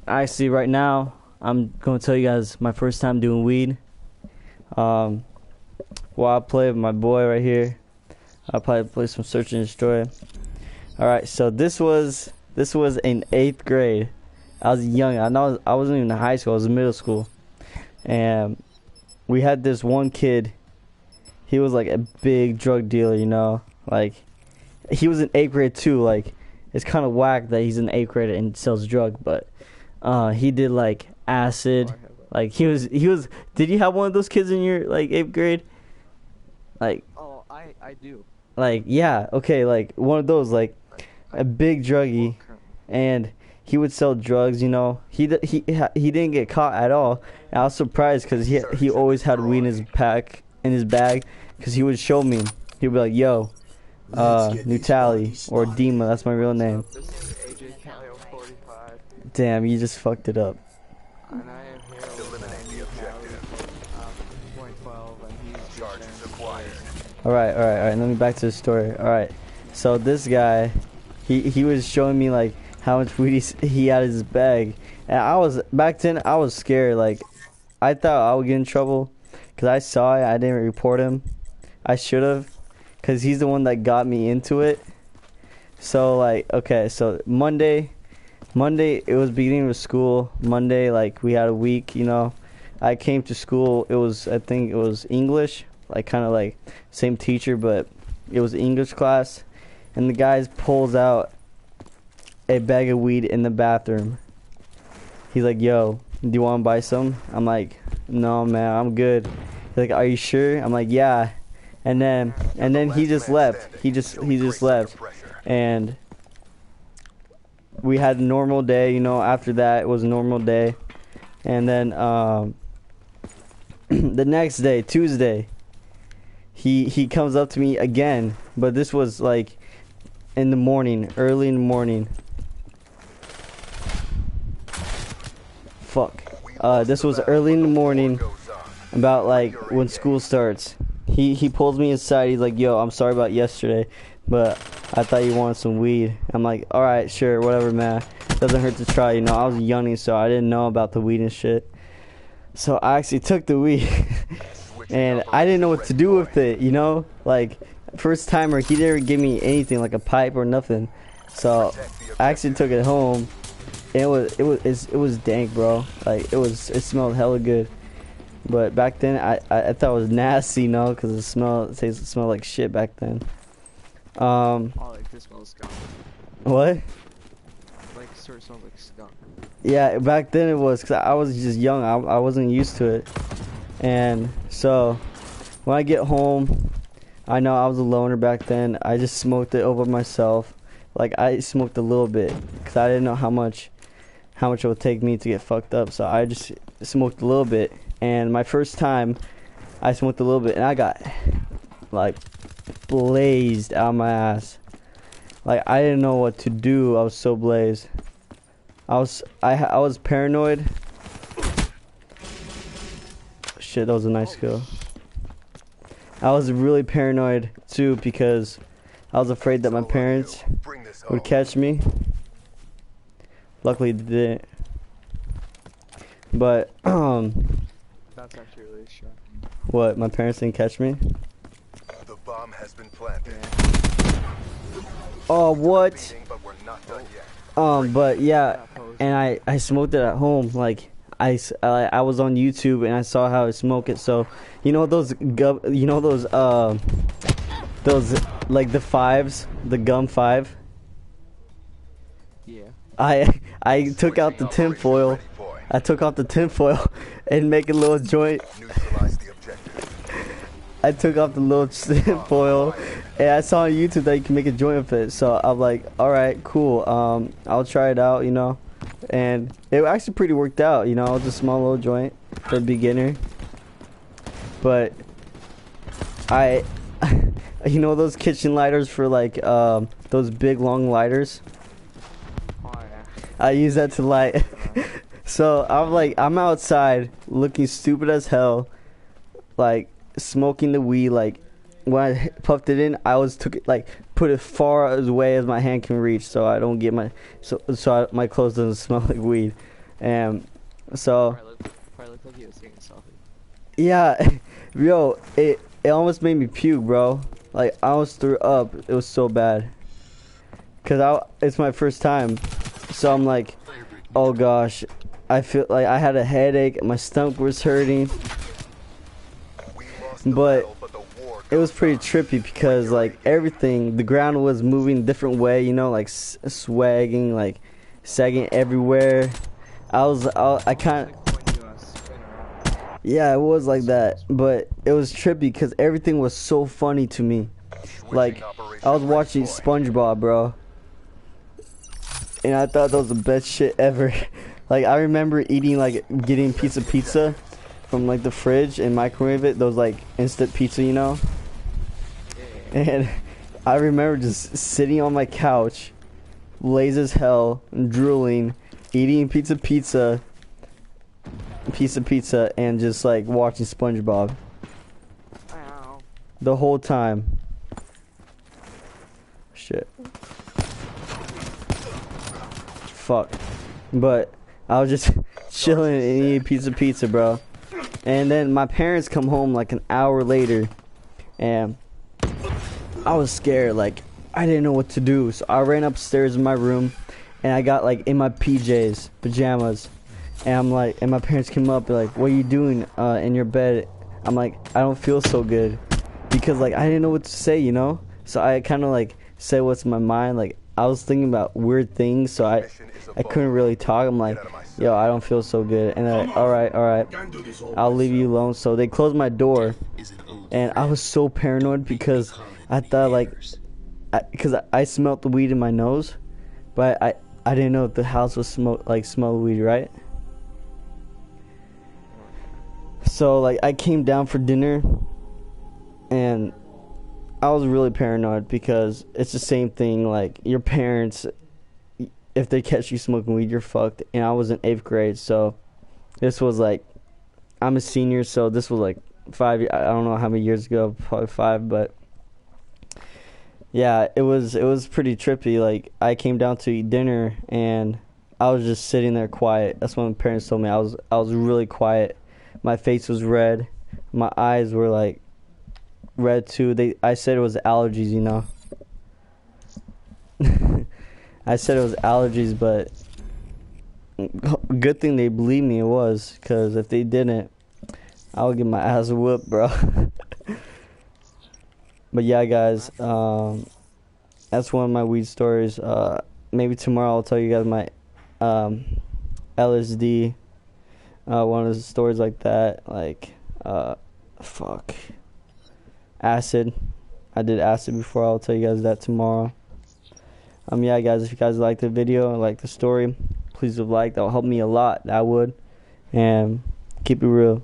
Actually, right now, I'm going to tell you guys my first time doing weed. While I play with my boy right here, I'll probably play some Search and Destroy. Alright, so this was in 8th grade. I was young. I wasn't even in high school. I was in middle school. And we had this one kid. He was like a big drug dealer, you know? Like, he was in 8th grade too. Like, it's kind of whack that he's in 8th grade and sells drugs, but he did like acid. Like, he was did you have one of those kids in your like 8th grade? Like, oh, I do. Like, yeah, okay, like one of those, like a big druggie, and he would sell drugs, you know. He didn't get caught at all. And I was surprised because he always had weed in his bag, because he would show me. He'd be like, yo, Nutali, or Dima, that's my real name. This is AJ Calio 45. Damn, you just fucked it up. And I am here with Eliminate the objective. 2012, and he's Charges acquired. Alright, let me back to the story. Alright, so this guy, he was showing me like how much weed he had in his bag, and back then I was scared. Like, I thought I would get in trouble because I saw it. I didn't report him. I should have, because he's the one that got me into it. So like, okay, so Monday it was beginning of school. Monday, like, we had a week, you know. I came to school. I think it was English, like kind of like same teacher, but it was English class, and the guy pulls out a bag of weed in the bathroom. He's like, yo, do you want to buy some? I'm like, no man, I'm good. He's like, are you sure? I'm like, yeah. And then he just left. He just left. And we had a normal day, you know. After that, it was a normal day. And then the next day, Tuesday, he comes up to me again, but this was like in the morning, early in the morning. Fuck. This was early in the morning, about like when school starts. He pulls me aside. He's like, yo, I'm sorry about yesterday, but I thought you wanted some weed. I'm like, alright, sure, whatever, man. Doesn't hurt to try, you know. I was a youngin', so I didn't know about the weed and shit. So I actually took the weed, and I didn't know what to do with it, you know. Like, first timer, he didn't give me anything, like a pipe or nothing. So I actually took it home. And it was dank, bro. Like, it smelled hella good. But back then, I thought it was nasty, you know, because it smelled like shit back then. oh, like this smells skunk. What? Like, it sort of smells like skunk. Yeah, back then it was, because I was just young. I wasn't used to it. And so when I get home, I know I was a loner back then. I just smoked it over myself. Like, I smoked a little bit because I didn't know how much it would take me to get fucked up. So I just smoked a little bit. And my first time, I smoked a little bit, and I got like blazed out of my ass. Like, I didn't know what to do. I was so blazed. I was paranoid. Shit, that was a nice kill. I was really paranoid too, because I was afraid that my parents would catch me. Luckily they didn't. But That's actually really shocking. what, my parents didn't catch me? The bomb has been planted. Oh, what? But we're not done yet. But yeah, and I smoked it at home. Like, I was on YouTube and I saw how I smoke it. So, you know those like the fives, the gum 5. Yeah. I took out the tinfoil. I took out the tinfoil and make a little joint. Neutralize the objective. I took off the little tinfoil, and I saw on YouTube that you can make a joint with it. So I'm like, all right, cool. I'll try it out, you know. And it actually pretty worked out, you know. It was a small little joint for a beginner. But you know those kitchen lighters for like those big long lighters. Oh, yeah. I use that to light. So I'm outside looking stupid as hell, like smoking the weed. Like, when I puffed it in, put it far away as my hand can reach, so I don't get my clothes doesn't smell like weed. And so Probably looked like he was taking a selfie. yeah, yo, it almost made me puke, bro. Like I almost threw up. It was so bad. Cause it's my first time, so I'm like, oh gosh, I feel like I had a headache. My stomach was hurting. We lost the But battle, but the war it was goes pretty on. trippy because like everything, the ground was moving a different way, you know, like swagging, like sagging everywhere. I kind of, Like when you spin around. yeah, it was like that, but it was trippy because everything was so funny to me. Switching Like operation I was ready watching point. SpongeBob, bro, and I thought that was the best shit ever. Like I remember eating, like getting pizza from like the fridge and microwave it, those like instant pizza, you know. Yeah. And I remember just sitting on my couch, lazy as hell, drooling, eating pizza, and just like watching SpongeBob Ow. the whole time. Shit. Fuck. But I was just chilling and eating pizza, bro. And then my parents come home like an hour later, and I was scared. Like I didn't know what to do, so I ran upstairs in my room, and I got like in my pajamas, and I'm like, and my parents came up, they're like, "What are you doing in your bed?" I'm like, "I don't feel so good," because like I didn't know what to say, you know. So I kind of like said what's in my mind. Like I was thinking about weird things, so I couldn't really talk. I'm like, "Yo, I don't feel so good," and they're like, all right, I'll leave you alone. So they closed my door, and I was so paranoid because I thought like, because I smelled the weed in my nose, but I didn't know if the house was smell weed, right? So like I came down for dinner, and I was really paranoid because it's the same thing. Like your parents, if they catch you smoking weed, you're fucked. And I was in 8th grade, so this was like, I'm a senior, so this was like 5. I don't know how many years ago, probably 5, but yeah, it was pretty trippy. Like I came down to eat dinner, and I was just sitting there quiet. That's what my parents told me. I was really quiet. My face was red. My eyes were like red too. I said it was allergies, you know. I said it was allergies, but good thing they believed me it was, because if they didn't, I would get my ass whooped, bro. But yeah, guys, that's one of my weed stories. Maybe tomorrow I'll tell you guys my LSD, one of the stories like that, like fuck, acid. I did acid before. I'll tell you guys that tomorrow. Yeah, guys, if you guys like the video and like the story, please leave a like. That will help me a lot. That would. And keep it real.